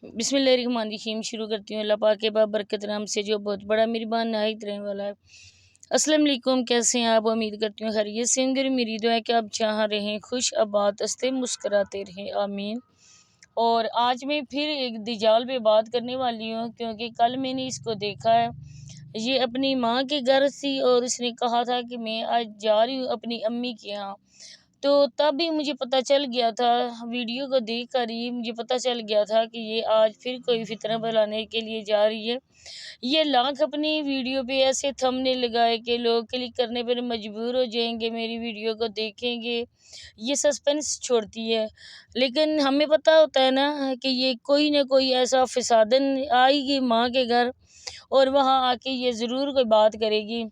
बिस्मिल्लाहिर्रहमानिर्रहीम। शुरू करती हूँ अल्लाह पाक के बाबरकत नाम से जो बहुत बड़ा मेहरबान नहायत रहने वाला है। अस्सलाम वालेकुम, कैसे हैं आप? उम्मीद करती हूँ खैरियत से होंगे। मेरी दुआ है कि आप जहाँ रहें खुश आबाद हंसते मुस्कराते रहें, आमीन। और आज मैं फिर एक दिजाल पे बात करने वाली हूँ, क्योंकि कल मैंने इसको देखा है। ये अपनी माँ के घर थी और उसने कहा था कि मैं आज जा रही हूँ अपनी अम्मी के यहाँ। तो तब भी मुझे पता चल गया था, वीडियो को देख कर ही मुझे पता चल गया था कि ये आज फिर कोई फितना फैलाने के लिए जा रही है। ये लाख अपनी वीडियो पे ऐसे थंबनेल लगाए कि लोग क्लिक करने पर मजबूर हो जाएंगे, मेरी वीडियो को देखेंगे। ये सस्पेंस छोड़ती है, लेकिन हमें पता होता है ना कि ये कोई ना कोई ऐसा फिसादन आएगी माँ के घर और वहाँ आके ये ज़रूर कोई बात करेगी।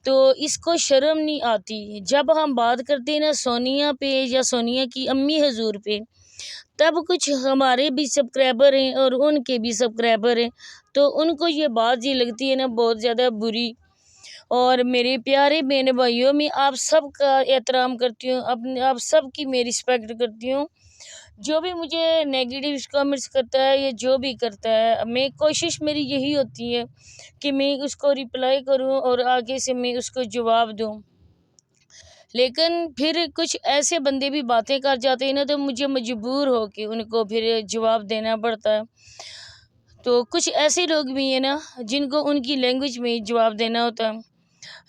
तो इसको शर्म नहीं आती। जब हम बात करते हैं ना सोनिया पे या सोनिया की अम्मी हजूर पे, तब कुछ हमारे भी सब्सक्राइबर हैं और उनके भी सब्सक्राइबर हैं, तो उनको ये बात जी लगती है ना बहुत ज़्यादा बुरी। और मेरे प्यारे बहन भाइयों, मैं आप सब का एहतराम करती हूँ, अपने आप सब की मैं रिस्पेक्ट करती हूँ। जो भी मुझे नेगेटिव कमेंट्स करता है या जो भी करता है, मैं कोशिश मेरी यही होती है कि मैं उसको रिप्लाई करूं और आगे से मैं उसको जवाब दूं। लेकिन फिर कुछ ऐसे बंदे भी बातें कर जाते हैं ना, तो मुझे मजबूर हो के उनको फिर जवाब देना पड़ता है। तो कुछ ऐसे लोग भी हैं ना जिनको उनकी लैंग्वेज में जवाब देना होता है,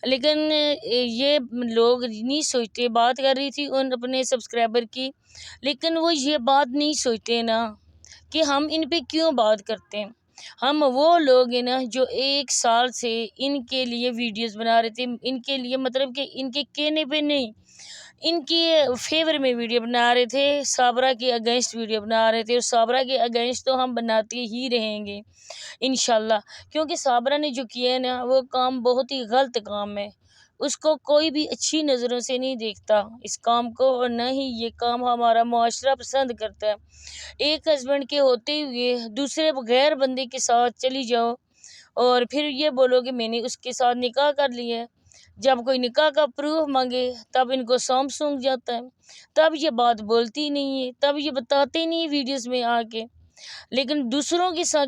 लेकिन ये लोग नहीं सोचते। बात कर रही थी उन अपने सब्सक्राइबर की, लेकिन वो ये बात नहीं सोचते ना कि हम इन पे क्यों बात करते हैं। हम वो लोग हैं ना जो 1 साल से इनके लिए वीडियोस बना रहे थे, इनके लिए मतलब कि इनके कहने पे नहीं, इनके फेवर में वीडियो बना रहे थे, साबरा के अगेंस्ट वीडियो बना रहे थे। और साबरा के अगेंस्ट तो हम बनाते ही रहेंगे इंशाल्लाह, क्योंकि साबरा ने जो किया है ना वो काम बहुत ही गलत काम है। उसको कोई भी अच्छी नज़रों से नहीं देखता इस काम को, और न ही ये काम हमारा मुआशरा पसंद करता है। एक हस्बैंड के होते हुए दूसरे गैर बंदे के साथ चली जाओ और फिर ये बोलो कि मैंने उसके साथ निकाह कर लिया है। जब कोई निकाह का प्रूफ मांगे तब इनको सौंप सूंघ जाता है, तब ये बात बोलती नहीं है, तब ये बताते नहीं वीडियोस में आके। लेकिन दूसरों के साथ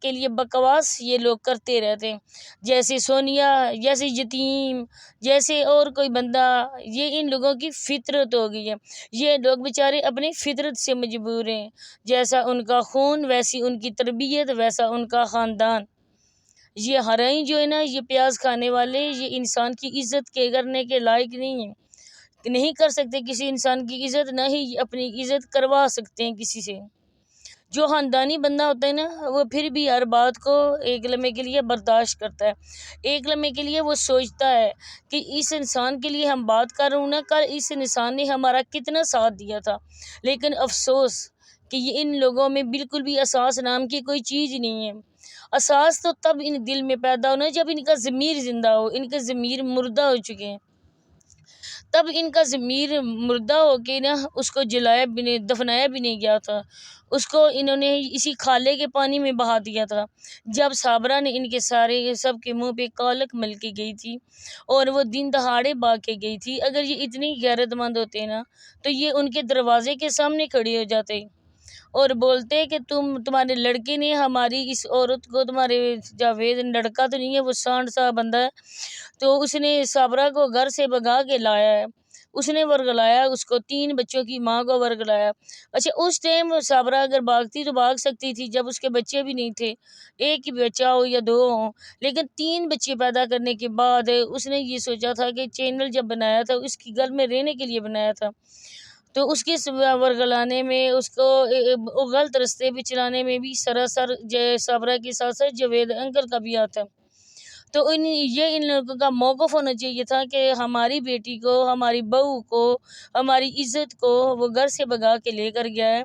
के लिए बकवास ये लोग करते रहते हैं, जैसे सोनिया, जैसे यतीम, जैसे और कोई बंदा। ये इन लोगों की फितरत हो गई है। ये लोग बेचारे अपनी फितरत से मजबूर हैं। जैसा उनका खून वैसी उनकी तरबियत वैसा उनका ख़ानदान। ये हराई जो है ना, ये प्याज खाने वाले, ये इंसान की इज्जत के करने के लायक नहीं है। नहीं कर सकते किसी इंसान की इज्जत, ना ही अपनी इज्जत करवा सकते हैं किसी से। जो ख़ानदानी बंदा होता है ना, वो फिर भी हर बात को एक लम्हे के लिए बर्दाश्त करता है। एक लम्हे के लिए वो सोचता है कि इस इंसान के लिए हम बात कर रहे हूँ ना, कल इस इंसान ने हमारा कितना साथ दिया था। लेकिन अफसोस कि ये इन लोगों में बिल्कुल भी एहसास नाम की कोई चीज़ नहीं है। एहसास तो तब इन दिल में पैदा होना जब इनका ज़मीर ज़िंदा हो। इनके ज़मीर मुर्दा हो चुके हैं। तब इनका ज़मीर मुर्दा हो के ना उसको जलाया भी नहीं, दफनाया भी नहीं गया था। उसको इन्होंने इसी खाले के पानी में बहा दिया था। जब साबरा ने इनके सारे सब के मुंह पे कालक मल के गई थी और वो दिन दहाड़े भाग के गई थी। अगर ये इतनी गैरतमंद होते ना, तो ये उनके दरवाजे के सामने खड़े हो जाते और बोलते कि तुम्हारे लड़के ने हमारी इस औरत को, तुम्हारे जावेद लड़का तो नहीं है, वो सांड सा बंदा है, तो उसने साबरा को घर से भगा के लाया है। उसने वर्गलाया उसको, 3 बच्चों की माँ को वर्गलाया। अच्छा, उस टाइम साबरा अगर भागती तो भाग सकती थी जब उसके बच्चे भी नहीं थे, एक ही बच्चा हो या 2 हो। लेकिन 3 बच्चे पैदा करने के बाद उसने ये सोचा था कि चैनल जब बनाया था उसकी घर में रहने के लिए बनाया था, तो उसके वर्गलाने में उसको गलत रास्ते पे चलाने में भी सरासर साबरा के साथ साथ जावेद अंकल का भी आता है। तो इन लोगों का मौक़िफ़ होना चाहिए था कि हमारी बेटी को, हमारी बहू को, हमारी इज़्ज़त को वो घर से भगा के लेकर गया है।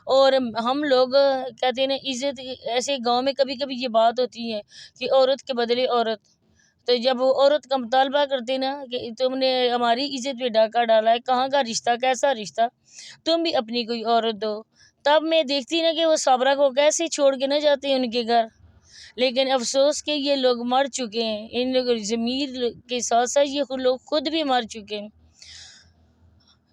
और हम लोग कहते हैं ना, इज़्ज़त ऐसे गांव में कभी कभी ये बात होती है कि औरत के बदले औरत। तो जब वो औरत का मुतालबा करते ना कि तुमने हमारी इज़्ज़त पे डाका डाला है, कहाँ का रिश्ता, कैसा रिश्ता, तुम भी अपनी कोई औरत दो, तब मैं देखती ना कि वो साबरा को कैसे छोड़ के ना जाते हैं उनके घर। लेकिन अफसोस कि ये लोग मर चुके हैं। इन लोग ज़मीर के साथ साथ ये लोग खुद भी मर चुके हैं।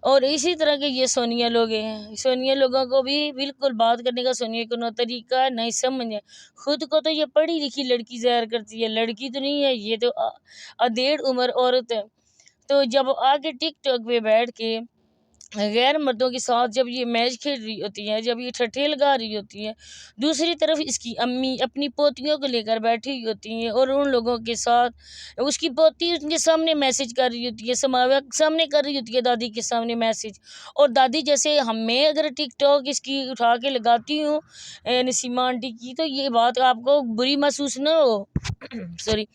और इसी तरह के ये सोनिया लोग हैं। सोनिया लोगों को भी बिल्कुल बात करने का सोनिया को ना तरीका नहीं समझ है। खुद को तो ये पढ़ी लिखी लड़की ज़ाहिर करती है, लड़की तो नहीं है, ये तो अधेड़ उम्र औरत है। तो जब आके टिकटॉक पे बैठ के गैर मर्दों के साथ जब ये मैच खेल रही होती है, जब ये ठठेल गा रही होती है, दूसरी तरफ इसकी अम्मी अपनी पोतियों को लेकर बैठी हुई होती हैं और उन लोगों के साथ उसकी पोती उनके सामने मैसेज कर रही होती है, सामने कर रही होती है दादी के सामने मैसेज। और दादी जैसे मैं अगर टिकटॉक इसकी उठा के लगाती हूँ नसीमा आंटी की, तो ये बात आपको बुरी महसूस ना हो सॉरी,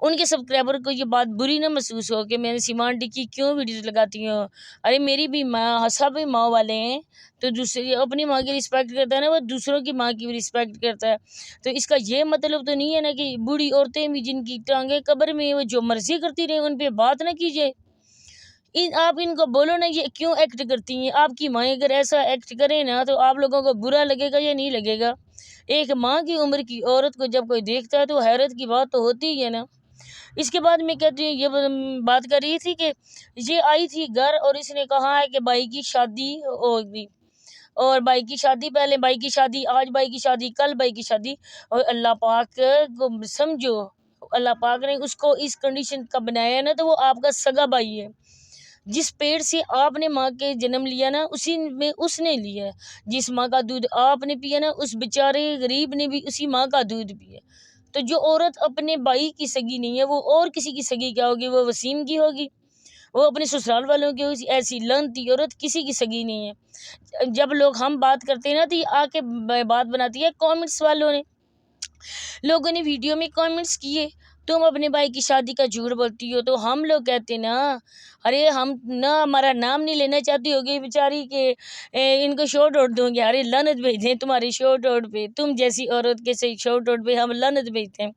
उनके सब्सक्राइबर को ये बात बुरी ना महसूस हो कि मैंने सीमा आंटी की क्यों वीडियोस लगाती हूँ। अरे मेरी भी माँ, सब माँ वाले हैं, तो दूसरी अपनी माँ की रिस्पेक्ट करता है ना, वो दूसरों की माँ की भी रिस्पेक्ट करता है। तो इसका ये मतलब तो नहीं है ना कि बूढ़ी औरतें भी जिनकी टांगे कब्र में वो जो मर्जी करती रहे उन पर बात ना कीजिए। आप इनको बोलो ना ये क्यों एक्ट करती हैं। आपकी माँ अगर ऐसा एक्ट करे ना तो आप लोगों को बुरा लगेगा या नहीं लगेगा। एक माँ की उम्र की औरत को जब कोई देखता है तो हैरत की बात तो होती ही है ना। इसके बाद मैं कहती हूँ ये बात कर रही थी कि ये आई थी घर और इसने कहा है कि भाई की शादी होगी, और भाई की शादी, पहले भाई की शादी, आज भाई की शादी, कल भाई की शादी। और अल्लाह पाक को समझो, अल्लाह पाक ने उसको इस कंडीशन का बनाया है ना, तो वो आपका सगा भाई है। जिस पेड़ से आपने माँ के जन्म लिया ना उसी में उसने लिया है। जिस माँ का दूध आपने पिया ना उस बेचारे गरीब ने भी उसी माँ का दूध पिया। तो जो औरत अपने भाई की सगी नहीं है वो और किसी की सगी क्या होगी, वो वसीम की होगी, वो अपने ससुराल वालों की होगी। ऐसी लानती औरत किसी की सगी नहीं है। जब लोग हम बात करते हैं ना तो ये आके बात बनाती है कमेंट्स वालों ने, लोगों ने वीडियो में कमेंट्स किए, तुम अपने भाई की शादी का झूठ बोलती हो। तो हम लोग कहते ना, अरे हम ना हमारा नाम नहीं लेना चाहती होगी बेचारी के इनको शॉर्ट आउट दूंगे। अरे लानत भेजते हैं तुम्हारी शॉर्ट आउट पे, तुम जैसी औरत के सही शॉर्ट आउट पे हम लानत भेजते हैं।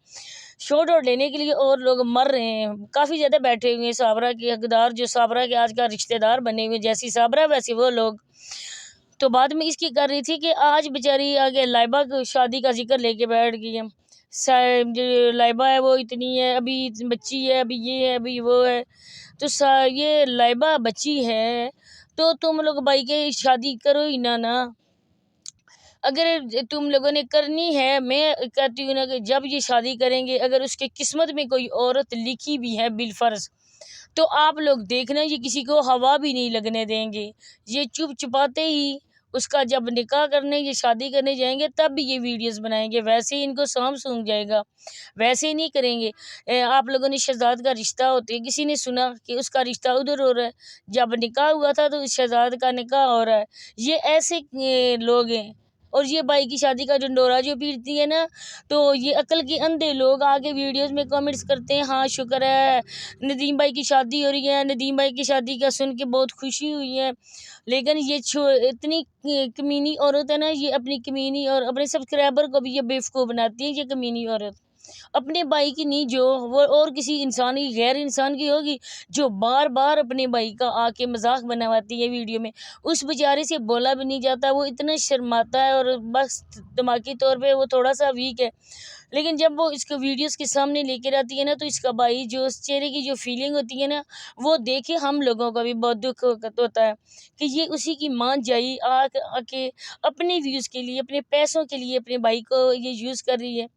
शॉर्ट आउट लेने के लिए और लोग मर रहे हैं, काफ़ी ज़्यादा बैठे हुए हैं साबरा के हकदार, जो साबरा के आज का रिश्तेदार बने हुए, जैसी साबरा वैसे वो लोग। तो बाद में इसकी कर रही थी कि आज बेचारी आगे लाइबा की शादी का जिक्र लेके बैठ गई है। जो लाइबा है वो इतनी है, अभी बच्ची है, अभी ये है, अभी वो है। तो ये लाइबा बच्ची है तो तुम लोग भाई के शादी करो ही ना। अगर तुम लोगों ने करनी है, मैं कहती हूँ ना कि जब ये शादी करेंगे अगर उसके किस्मत में कोई औरत लिखी भी है बिलफर्ज, तो आप लोग देखना ये किसी को हवा भी नहीं लगने देंगे। ये चुप चुपाते ही उसका जब निकाह करने, ये शादी करने जाएंगे तब भी ये वीडियोस बनाएंगे, वैसे ही इनको सांप सूंघ जाएगा, वैसे ही नहीं करेंगे। आप लोगों ने शहजाद का रिश्ता होते किसी ने सुना कि उसका रिश्ता उधर हो रहा है, जब निकाह हुआ था तो शहजाद का निकाह हो रहा है। ये ऐसे लोग हैं। और ये भाई की शादी का ढंडोरा जो पीटती है ना, तो ये अकल के अंधे लोग आगे वीडियोस में कमेंट्स करते हैं, हाँ शुक्र है नदीम भाई की शादी हो रही है, नदीम भाई की शादी का सुन के बहुत खुशी हुई है। लेकिन ये इतनी कमीनी औरत है ना, ये अपनी कमीनी और अपने सब्सक्राइबर को भी ये बेवकूफ़ बनाती है। ये कमीनी औरत अपने भाई की नहीं, जो वो और किसी इंसान की, गैर इंसान की होगी, जो बार बार अपने भाई का आके मजाक बनवाती है वीडियो में। उस बेचारे से बोला भी नहीं जाता, वो इतना शर्माता है और बस दिमागी तौर पे वो थोड़ा सा वीक है। लेकिन जब वो इसको वीडियोस के सामने लेकर आती है ना, तो इसका भाई जो उस चेहरे की जो फीलिंग होती है ना, वो देखे हम लोगों का भी बहुत दुख होता है कि ये उसी की मान जाई आके अपने व्यूज़ के लिए, अपने पैसों के लिए अपने भाई को ये यूज़ कर रही है।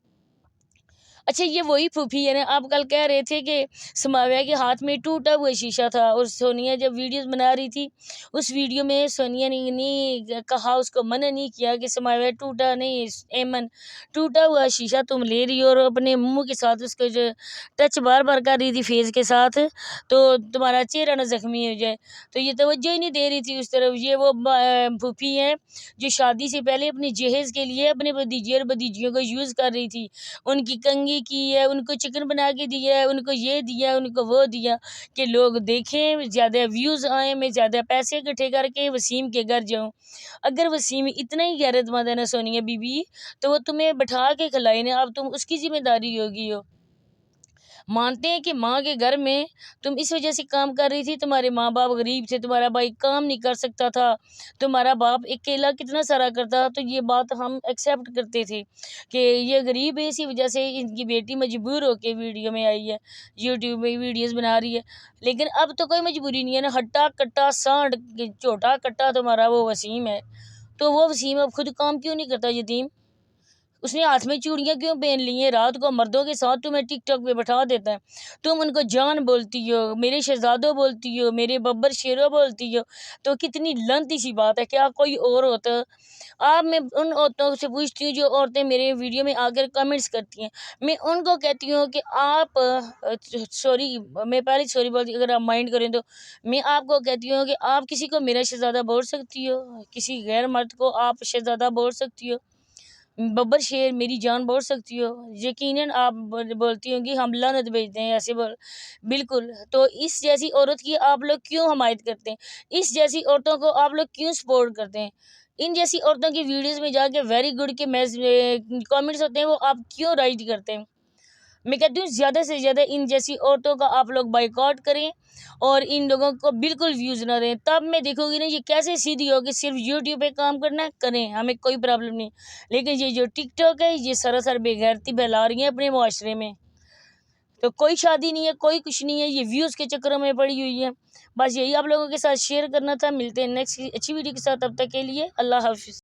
अच्छा, ये वही फूफी है ना, आप कल कह रहे थे कि समाविया के हाथ में टूटा हुआ शीशा था, और सोनिया जब वीडियोस बना रही थी उस वीडियो में सोनिया ने नहीं कहा, उसको मना नहीं किया कि समाविया टूटा नहीं, एमन टूटा हुआ शीशा तुम ले रही हो और अपने मुंह के साथ उसको जो टच बार बार कर रही थी फेस के साथ, तो तुम्हारा चेहरा ना जख्मी हो जाए। तो ये तवज्जो ही नहीं दे रही थी उस तरफ। ये वो फूफी हैं जो शादी से पहले अपनी जहेज़ के लिए अपने भतीजे और भतीजियों को यूज़ कर रही थी, उनकी कंघी की है, उनको चिकन बना के दिया है, उनको ये दिया, उनको वो दिया कि लोग देखें, ज़्यादा व्यूज़ आए, मैं ज़्यादा पैसे इकट्ठे करके वसीम के घर जाऊँ। अगर वसीम इतना ही गैरतमंद है ना सोनिया बीबी, तो वो तुम्हें बैठा के खिलाए ना, अब तुम उसकी ज़िम्मेदारी होगी हो। मानते हैं कि माँ के घर में तुम इस वजह से काम कर रही थी, तुम्हारे माँ बाप गरीब थे, तुम्हारा भाई काम नहीं कर सकता था, तुम्हारा बाप अकेला कितना सारा करता, तो ये बात हम एक्सेप्ट करते थे कि ये गरीब है, इसी वजह से इनकी बेटी मजबूर होकर वीडियो में आई है, यूट्यूब में वीडियोज़ बना रही है। लेकिन अब तो कोई मजबूरी नहीं है ना, हट्टा कट्टा सांड छोटा कट्टा तुम्हारा वो वसीम है, तो वो वसीम अब खुद काम क्यों नहीं करता यतीम? उसने हाथ में चूड़ियाँ क्यों पहन ली हैं? रात को मर्दों के साथ तुम्हें टिकटॉक पे बैठा देता है, तुम उनको जान बोलती हो, मेरे शहजादों बोलती हो, मेरे बब्बर शेरों बोलती हो, तो कितनी लंती सी बात है। क्या कोई और होता? आप मैं उन औरतों से पूछती हूँ जो औरतें मेरे वीडियो में आकर कमेंट्स करती हैं, मैं उनको कहती हूँ कि आप सॉरी, मैं पहले सॉरी बोलती हूँ, अगर आप माइंड करें तो मैं आपको कहती हूँ कि आप किसी को मेरा शहजादा बोल सकती हो, किसी गैर मर्द को आप शहजादा बोल सकती हो, बब्बर शेर मेरी जान बोल सकती हो, यकीनन आप बोलती होंगी हम लानत भेजते हैं ऐसे बोल। बिल्कुल, तो इस जैसी औरत की आप लोग क्यों हमायत करते हैं? इस जैसी औरतों को आप लोग क्यों सपोर्ट करते हैं? इन जैसी औरतों की वीडियोज़ में जाके वेरी गुड के कमेंट्स होते हैं, वो आप क्यों राइट करते हैं? मैं कहती हूँ ज़्यादा से ज़्यादा इन जैसी औरतों का आप लोग बायकॉट करें और इन लोगों को बिल्कुल व्यूज़ ना दें, तब मैं देखूँगी ना ये कैसे सीधी होगी। सिर्फ यूट्यूब पे काम करना है, करें, हमें कोई प्रॉब्लम नहीं। लेकिन ये जो टिकटॉक है, ये सरासर बेगैरती फैला रही है अपने मुआशरे में। तो कोई शादी नहीं है, कोई कुछ नहीं है, ये व्यूज़ के चक्करों में पड़ी हुई है। बस यही आप लोगों के साथ शेयर करना था। मिलते हैं नेक्स्ट अच्छी वीडियो के साथ, तब तक के लिए अल्लाह हाफ़िज़।